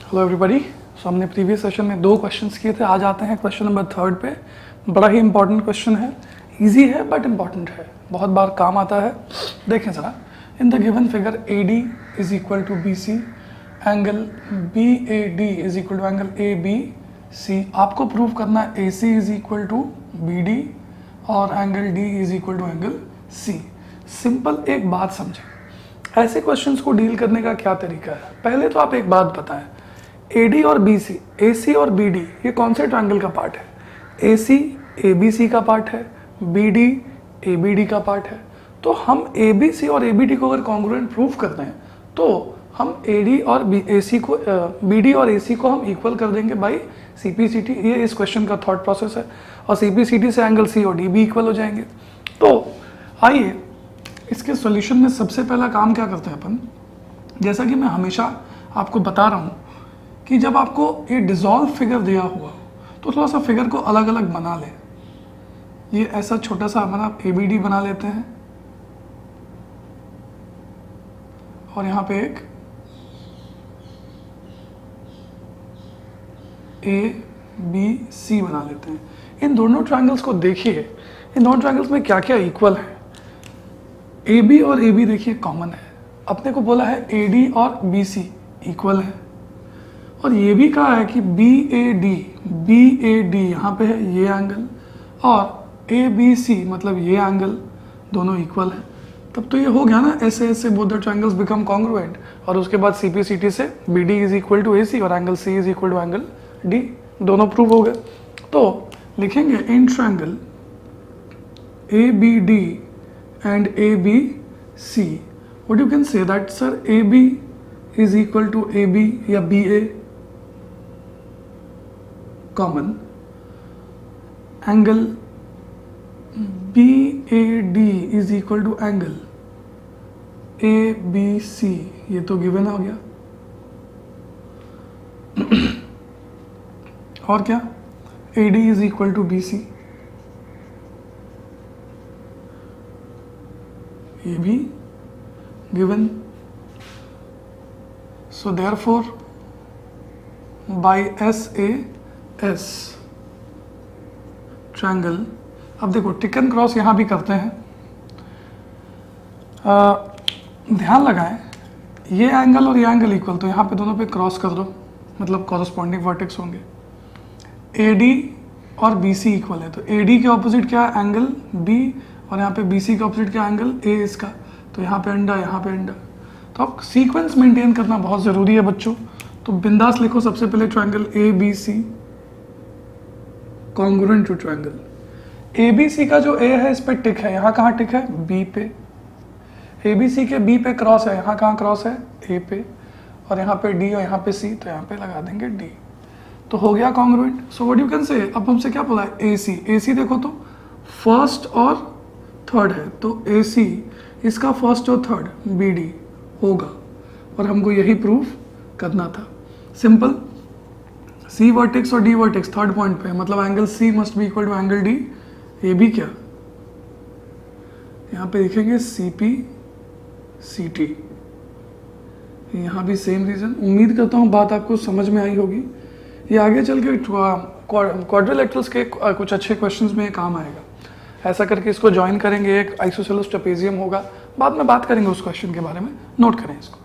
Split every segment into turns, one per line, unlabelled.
Hello everybody. सो हमने previous session में 2 questions किए थे, आज आते हैं क्वेश्चन नंबर 3 पे। बड़ा ही इंपॉर्टेंट क्वेश्चन है, इजी है बट इंपॉर्टेंट है, बहुत बार काम आता है। देखें ज़रा, in the given figure AD is equal to BC, angle BAD is equal to angle ABC। आपको प्रूव करना है AC is equal to BD और angle D is equal to angle C। Simple एक बात समझें, ऐसे क्वेश्चंस को deal करने का क्या तरीका है। पहले तो आप एक बात बताएं, AD और BC, AC और BD ये कौन से ट्रायंगल का पार्ट है? AC ABC का पार्ट है, BD ABD का पार्ट है। तो हम ABC और ABD को अगर कॉन्ग्रुएंट प्रूव करते हैं तो हम AD और AC को BD और AC को हम इक्वल कर देंगे बाई CPCT। ये इस क्वेश्चन का थॉट प्रोसेस है और CPCT से एंगल C और D भी इक्वल हो जाएंगे। तो आइए इसके सॉल्यूशन में सबसे पहला काम क्या करते हैं अपन, जैसा कि मैं हमेशा आपको बता रहा हूँ कि जब आपको ये डिसॉल्व फिगर दिया हुआ तो थोड़ा सा फिगर को अलग अलग बना लें। ये ऐसा छोटा सा अपन आप ABD बना लेते हैं और यहाँ पे एक ABC बना लेते हैं। इन दोनों ट्रायंगल्स को देखिए, इन दोनों ट्रायंगल्स में क्या क्या इक्वल है। AB और AB देखिए कॉमन है, अपने को बोला है AD और BC इक्वल है, और ये भी कहा है कि BAD यहाँ पे है ये एंगल और ABC मतलब ये एंगल दोनों इक्वल है। तब तो ये हो गया ना, ऐसे ऐसे both the triangles become congruent. और उसके बाद CPCT से BD is equal to AC और angle C is equal to angle D, दोनों प्रूव हो गए। तो लिखेंगे in triangle ABD and ABC, what you can say that sir AB is equal to AB या BA common, angle BAD is equal to angle ABC, ये तो given हो गया। और क्या, AD is equal to BC, ये भी given. So therefore by SAS triangle, अब देखो टिक एंड क्रॉस यहाँ भी करते हैं। ध्यान लगाएं, ये एंगल और ये एंगल इक्वल, तो यहाँ पे दोनों पे क्रॉस कर दो, मतलब कॉरस्पॉन्डिंग वर्टेक्स होंगे। AD और BC इक्वल है, तो AD के ऑपोजिट क्या है, एंगल B, और यहाँ पे BC का ऑपोजिट क्या एंगल A इसका, तो यहाँ पे अंडा, यहाँ पे अंडा। तो अब सीक्वेंस मेंटेन करना बहुत ज़रूरी है बच्चों। तो बिंदास लिखो सबसे पहले triangle ABC congruent to triangle ABC का जो A है इस पे टिक है, यहाँ कहाँ टिक है, B पे। ABC के B पे क्रॉस है, यहाँ कहाँ क्रॉस है, A पे, और यहाँ पे D और यहाँ पे C, तो यहाँ पे लगा देंगे D। तो हो गया congruent. So what you can say, अब हमसे क्या बोला है, AC देखो तो फर्स्ट और थर्ड है, तो AC इसका फर्स्ट और थर्ड BD होगा, और हमको यही प्रूफ करना था। सिंपल, C वर्टेक्स और D वर्टेक्स थर्ड पॉइंट पे, मतलब angle C must be equal to angle D। ये भी क्या, यहाँ पे लिखेंगे CPCT, यहाँ भी सेम रीजन। उम्मीद करता हूँ बात आपको समझ में आई होगी। ये आगे चल के क्वाड्रिलेटरल्स के कुछ अच्छे क्वेश्चंस में काम आएगा। ऐसा करके इसको ज्वाइन करेंगे, एक आइसोसेलेस ट्रेपेजियम होगा, बाद में बात करेंगे उस क्वेश्चन के बारे में, नोट करें इसको।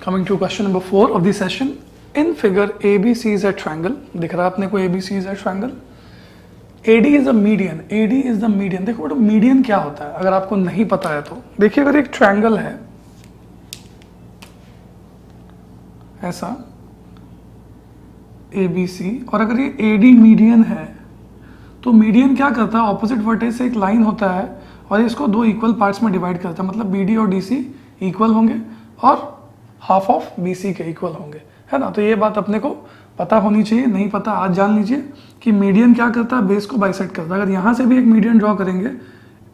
Coming to question number 4 of the session, in figure ABC is a triangle, दिख रहा है अपने को ABC is a triangle, AD is a median, AD is the median. देखो बेटा मीडियन क्या होता है, अगर आपको नहीं पता है तो देखिए, अगर एक ट्रायंगल है ऐसा ABC, और अगर ये AD मीडियन है, तो मीडियन क्या करता है, ऑपोजिट वर्टेक्स से एक लाइन होता है और इसको 2 इक्वल पार्ट्स में डिवाइड करता है, मतलब BD और DC इक्वल होंगे और हाफ ऑफ BC के इक्वल होंगे, है ना। तो ये बात अपने को पता होनी चाहिए, नहीं पता आज जान लीजिए कि मीडियन क्या करता है, बेस को बाइसेक्ट करता है। अगर यहाँ से भी एक मीडियन ड्रॉ करेंगे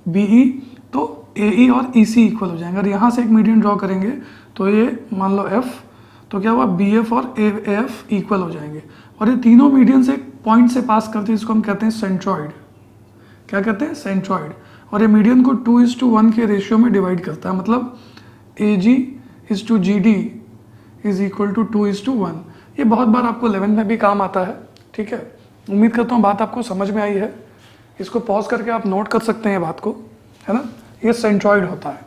BE, तो AE और EC इक्वल हो जाएंगे। अगर यहाँ से एक मीडियन ड्रॉ करेंगे तो ये मान लो F, तो क्या हुआ, BF और AF इक्वल हो जाएंगे। और ये तीनों मीडियन से पॉइंट से पास करते हैं, इसको हम कहते हैं सेंट्रॉइड। क्या कहते हैं, सेंट्रॉइड। और ये मीडियन को 2:1 के रेशियो में डिवाइड करता है, मतलब AG is to GD is equal to 2:1। ये बहुत बार आपको 11 में भी काम आता है, ठीक है। उम्मीद करता हूँ बात आपको समझ में आई है। इसको पॉज करके आप नोट कर सकते हैं बात को, है ना। ये सेंट्रॉइड होता है।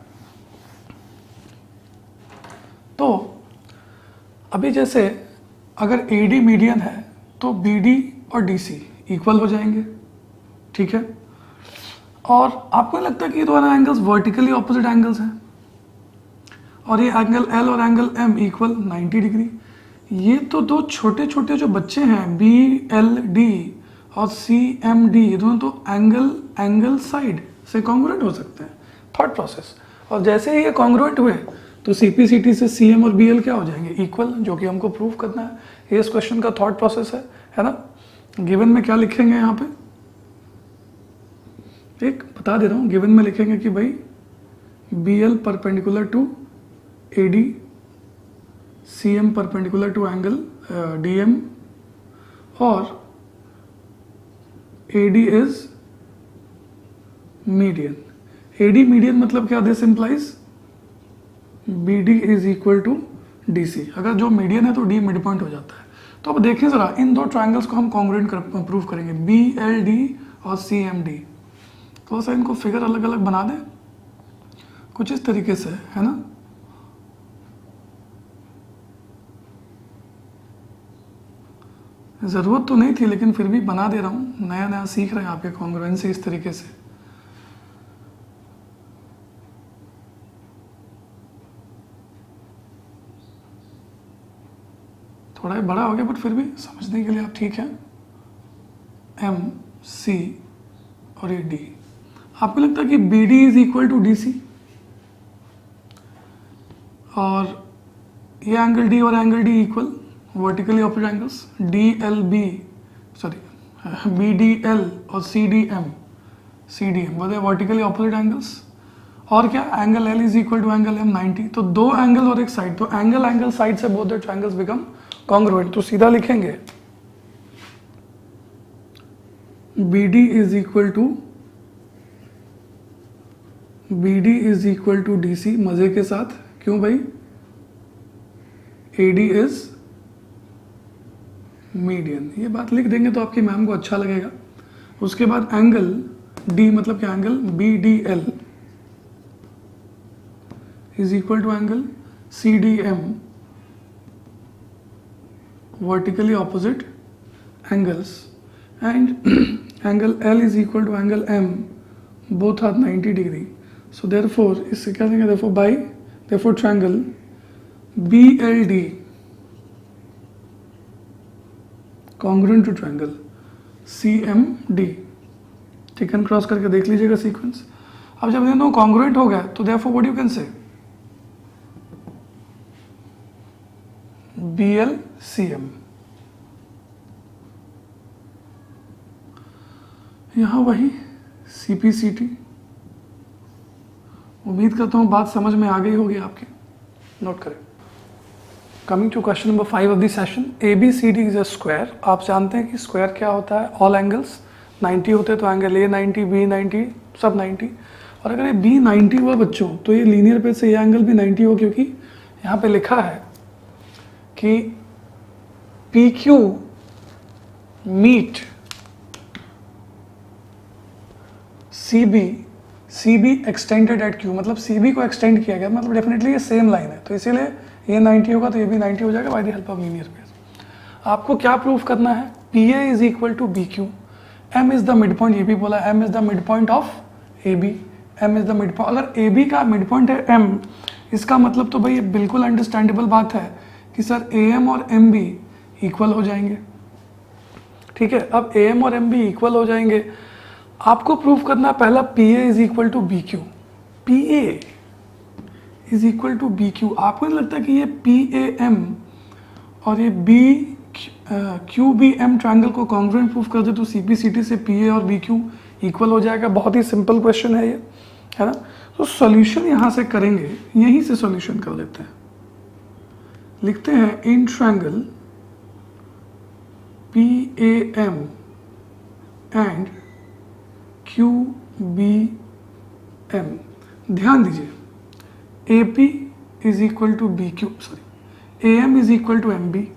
तो अभी जैसे अगर AD मीडियन है तो BD और DC इक्वल हो जाएंगे, ठीक है। और आपको लगता है कि ये दोनों एंगल्स वर्टिकली ऑपोजिट एंगल्स हैं, और ये एंगल L और एंगल M इक्वल 90 डिग्री। ये तो दो छोटे छोटे जो बच्चे हैं BLD और CMD, ये दोनों तो एंगल साइड से कॉन्ग्रुएंट हो सकते हैं। Thought process. और जैसे ही ये कॉन्ग्रुएंट हुए तो CPCT से CM और BL क्या हो जाएंगे, इक्वल, जो कि हमको प्रूव करना है। ये इस क्वेश्चन का थॉट प्रोसेस है ना। गिवन में क्या लिखेंगे यहाँ पे, एक बता दे रहा हूँ। गिवन में लिखेंगे कि भाई BL perpendicular to AD, CM perpendicular to angle DM, और AD is median. AD median मतलब क्या, this implies BD is equal to DC। अगर जो मीडियन है तो D मिड पॉइंट हो जाता है। तो अब देखें जरा, इन दो ट्रायंगल्स को हम कॉन्ग्रुएंट प्रूव करेंगे, BLD और CMD। थोड़ा सा इनको फिगर अलग अलग बना दें कुछ इस तरीके से, है ना। ज़रूरत तो नहीं थी लेकिन फिर भी बना दे रहा हूँ, नया नया सीख रहे हैं आपके कॉन्ग्रुएंसी इस तरीके से। थोड़ा ही बड़ा हो गया बट फिर भी समझने के लिए आप ठीक है। M, C और ये D। आपको लगता है कि BD is equal to DC, और ये एंगल D और angle D equal, vertically opposite angles, BDL और CDM वो वर्टिकली ऑपोजिट एंगल्स। और क्या, angle L is equal to angle M 90। तो दो एंगल और एक साइड, तो एंगल साइड से both the triangles become congruent. तो सीधा लिखेंगे BD is equal to DC, मजे के साथ। क्यों भाई, AD इज मीडियन। ये बात लिख देंगे तो आपकी मैम को अच्छा लगेगा। उसके बाद एंगल D मतलब क्या, angle BDL is equal to angle CDM, vertically opposite angles, and angle L is equal to angle M, both are 90 degree. So therefore इससे क्या देंगे, therefore triangle BLD congruent to triangle CMD। ठीक है, cross करके देख लीजिएगा sequence. अब जब ये दोनों कॉन्ग्रुएंट हो गया तो therefore what you can say, BL CM। यहाँ वही CPCT। उम्मीद करता हूँ बात समझ में आ गई होगी आपके, नोट करें। Coming to question number 5 of the session, ABCD is a square. आप जानते हैं कि स्क्वायर क्या होता है, ऑल एंगल्स 90 होते हैं, तो एंगल A 90, B 90, सब 90। और अगर ये B 90 हुआ बच्चों तो ये लीनियर पे से ये एंगल भी 90 हो, क्योंकि यहाँ पे लिखा है कि PQ meet CB extended at Q, मतलब CB को एक्सटेंड किया गया, मतलब डेफिनेटली ये सेम लाइन है, तो इसीलिए ये 90 होगा तो ये भी 90 हो जाएगा by the help of linear pair. आपको क्या प्रूफ करना है, PA is equal to BQ, M is the mid point, ये भी बोला M is the mid point of AB, M is the mid point. अगर AB का मिड पॉइंट है M, इसका मतलब तो भाई ये बिल्कुल अंडरस्टैंडेबल बात है कि सर AM और MB इक्वल हो जाएंगे। ठीक है, अब AM और MB इक्वल हो जाएंगे। आपको प्रूफ करना पहला PA is equal to BQ, PA is equal to BQ। आपको नहीं लगता कि ये PAM और ये QBM ट्रायंगल को कॉन्ग्रुएंट प्रूफ कर दे तो CPCT से PA और BQ इक्वल हो जाएगा। बहुत ही सिंपल क्वेश्चन है ये, है ना। तो सॉल्यूशन यहाँ से करेंगे, यहीं से सॉल्यूशन कर लेते हैं। लिखते हैं in triangle PAM and QBM, ध्यान दीजिए AP is equal to BQ, A M is equal to M B.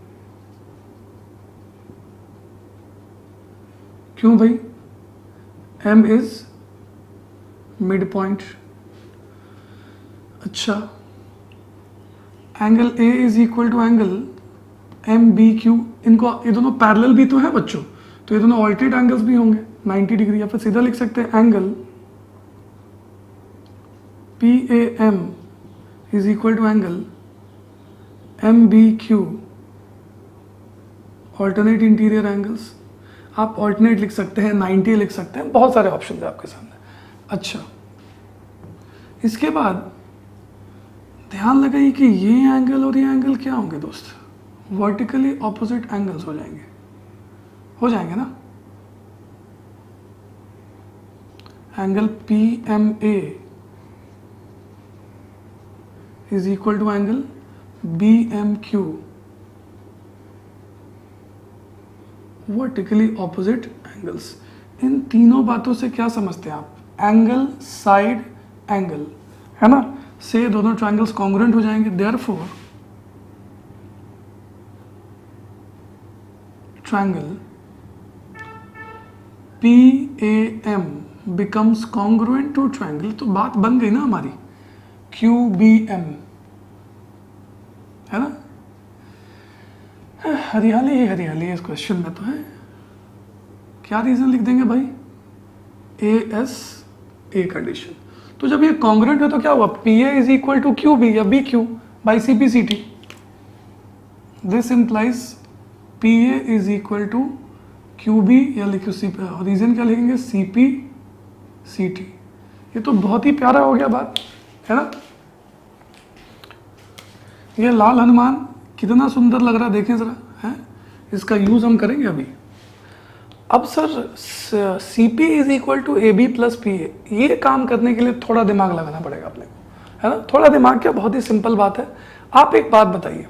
क्यों भाई? M is mid point. अच्छा, angle A is equal to angle M B Q. इनको, ये दोनों पैरेलल भी तो हैं बच्चों, तो ये दोनों ऑल्टरनेट एंगल्स भी होंगे 90 डिग्री। या फिर सीधा लिख सकते हैं angle P A M is equal to angle M B Q, alternate interior angles. आप ऑल्टरनेट लिख सकते हैं, 90 लिख सकते हैं, बहुत सारे ऑप्शन है आपके सामने। अच्छा, इसके बाद ध्यान लगाइए कि ये एंगल और ये एंगल क्या होंगे दोस्त? वर्टिकली ऑपोजिट एंगल्स हो जाएंगे ना। Angle P M A is equal to angle B M Q, vertically opposite angles. इन तीनों बातों से क्या समझते हैं आप? एंगल, साइड, एंगल, है ना, से दोनों ट्रायंगल्स कॉन्ग्रुएंट हो जाएंगे। Therefore triangle P A M becomes congruent to triangle, तो बात बन गई ना हमारी, क्यू बी एम, है ना। हरियाली ही हरियाली इस क्वेश्चन में तो है। क्या रीजन लिख देंगे भाई? A S A condition. तो जब ये कॉन्ग्रुएंट है तो क्या हुआ? P A is equal to Q B या B Q by C P C T. This implies P A is equal to Q B या लिखो सी, रीजन क्या लिखेंगे? C P C T. ये तो बहुत ही प्यारा हो गया बात, है ना। ये लाल हनुमान कितना सुंदर लग रहा है, देखें जरा, है। इसका यूज हम करेंगे अभी। अब sir C P is equal to A B plus P A, ये काम करने के लिए थोड़ा दिमाग लगाना पड़ेगा अपने को, है ना। थोड़ा दिमाग क्या, बहुत ही सिंपल बात है। आप एक बात बताइए,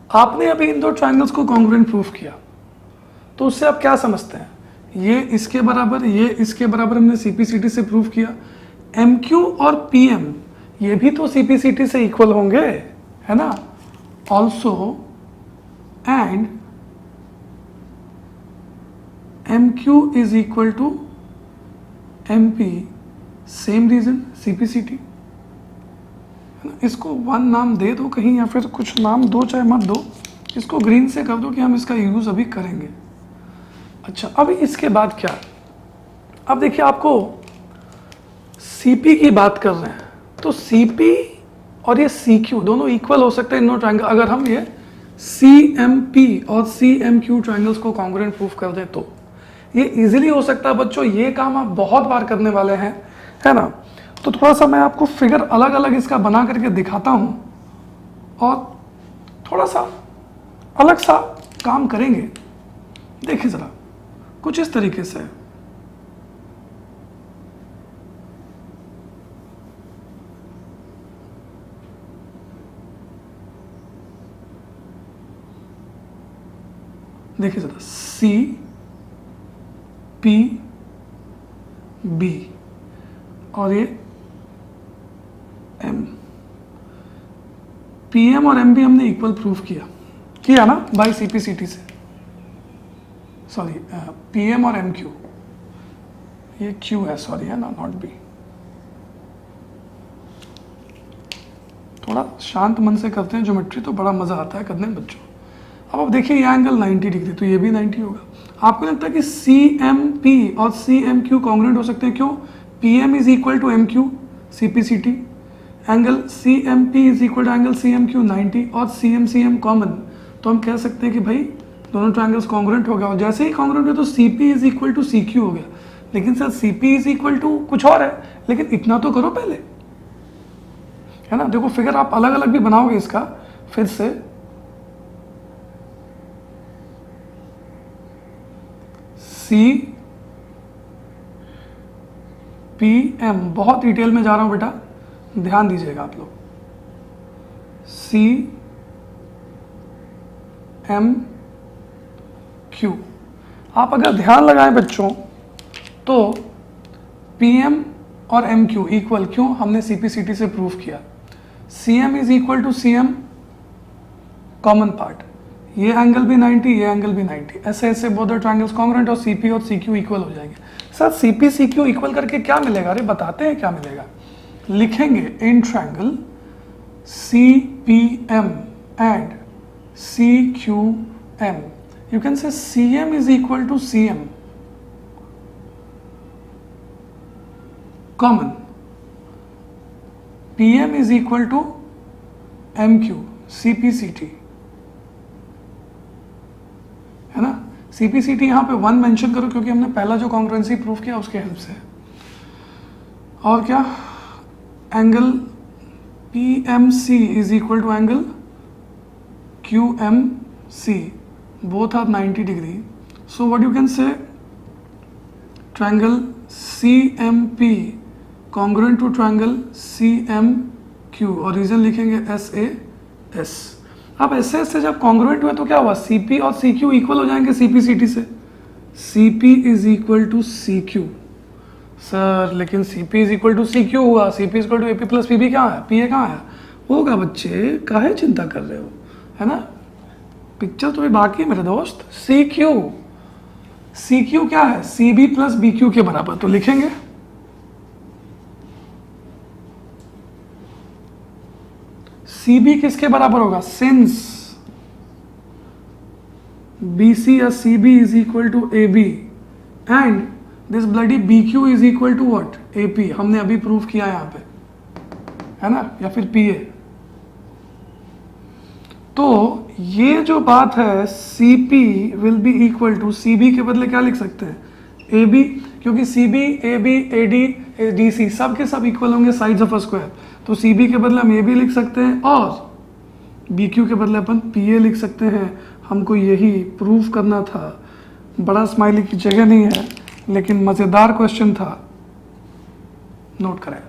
आपने अभी इन दो ट्रायंगल्स को कॉन्ग्रुएंट प्रूफ किया, तो उससे आप क्या समझते हैं? ये इसके बराबर, ये इसके बराबर हमने सीपीसीटी से प्रूफ किया। एम क्यू और पी एम ये भी तो सीपीसीटी से इक्वल होंगे, है ना। Also and M Q is equal to M P, same reason, CPCT. इसको वन नाम दे दो कहीं, या फिर कुछ नाम दो चाहे मत दो, इसको ग्रीन से कर दो कि हम इसका यूज अभी करेंगे। अच्छा, अभी इसके बाद क्या? अब देखिए, आपको सीपी की बात कर रहे हैं, तो सीपी और ये सी क्यू दोनों इक्वल हो सकते हैं इन दो ट्रायंगल। अगर हम ये सी एम पी और सी एम क्यू ट्रायंगल्स को कॉन्ग्रुएंट प्रूफ कर दें तो ये इजीली हो सकता है बच्चों। ये काम आप बहुत बार करने वाले हैं, है ना। तो थोड़ा सा मैं आपको फिगर अलग अलग इसका बना करके दिखाता हूं और थोड़ा सा अलग सा काम करेंगे। देखिए जरा, कुछ इस तरीके से। देखिए जरा, सी पी बी और ये एम, पी एम और एम बी हमने इक्वल प्रूफ किया ना बाय सीपीसीटी से। सॉरी, पी एम और एम क्यू, ये क्यू है, सॉरी, है ना, नॉट बी। थोड़ा शांत मन से करते हैं ज्योमेट्री, तो बड़ा मजा आता है करने में बच्चों। अब देखिए, ये एंगल 90 डिग्री, तो ये भी 90 होगा। आपको लगता है कि सी एम पी और सी एम क्यू कॉन्ग्रुएंट हो सकते हैं? क्यों? P M is equal to M Q C P C T, angle C M P is equal to angle C M Q 90, और सी एम कॉमन, तो हम कह सकते हैं कि भाई दोनों ट्रायंगल्स कॉन्ग्रुएंट हो गया। और जैसे ही कॉन्ग्रुएंट हो तो C P is equal to C Q हो गया। लेकिन sir C P is equal to कुछ और है, लेकिन इतना तो करो पहले, है ना। देखो, फिगर आप अलग अलग भी बनाओगे इसका फिर से। सी पी एम, बहुत डिटेल में जा रहा हूं बेटा, ध्यान दीजिएगा आप लोग। सी एम क्यू, आप अगर ध्यान लगाएं बच्चों तो पी एम और एम क्यू इक्वल, क्यों? हमने सीपीसीटी से प्रूफ किया। C M is equal to C M common part, ये एंगल भी 90, ये एंगल भी 90, ऐसे ऐसे बोथ द ट्रायंगल्स कॉन्ग्रुएंट और CP और CQ इक्वल हो जाएंगे। सर CP CQ इक्वल करके क्या मिलेगा? अरे बताते हैं क्या मिलेगा। लिखेंगे in triangle CPM and CQM, you can say CM is equal to CM, common, PM is equal to MQ, CPCT, है ना। CPCT यहाँ पे 1 मेंशन करो क्योंकि हमने पहला जो कॉन्ग्रुएंसी प्रूफ किया उसके हेल्प से। और क्या, angle PMC is equal to angle QMC, both are 90 degree. So what you can say, triangle CMP congruent to triangle CMQ और रीजन लिखेंगे SAS। अब SAS से जब congruent हुए तो क्या हुआ, CP और CQ इक्वल हो जाएंगे CPCT से, CP is equal to CQ। Sir लेकिन CP is equal to CQ हुआ, CP is equal to AP plus PB कहाँ है, PA कहाँ है? होगा बच्चे, काहे चिंता कर रहे हो, है ना। पिक्चर तो भी बाकी है मेरे दोस्त। CQ क्या है, CB प्लस BQ के बराबर, तो लिखेंगे CB किसके बराबर होगा, सिंस BC या CB is equal to AB and this bloody BQ is equal to what, AP। हमने अभी प्रूफ किया यहाँ पे, है ना, या फिर PA। तो ये जो बात है CP will be equal to, CB के बदले क्या लिख सकते हैं, AB, क्योंकि CB, AB, AD, DC सब के सब इक्वल होंगे साइड्स ऑफ अ स्क्वायर, तो CB के बदले हम AB लिख सकते हैं और BQ के बदले अपन PA लिख सकते हैं। हमको यही प्रूफ करना था। बड़ा स्माइली की जगह नहीं है, लेकिन मज़ेदार क्वेश्चन था, नोट करें।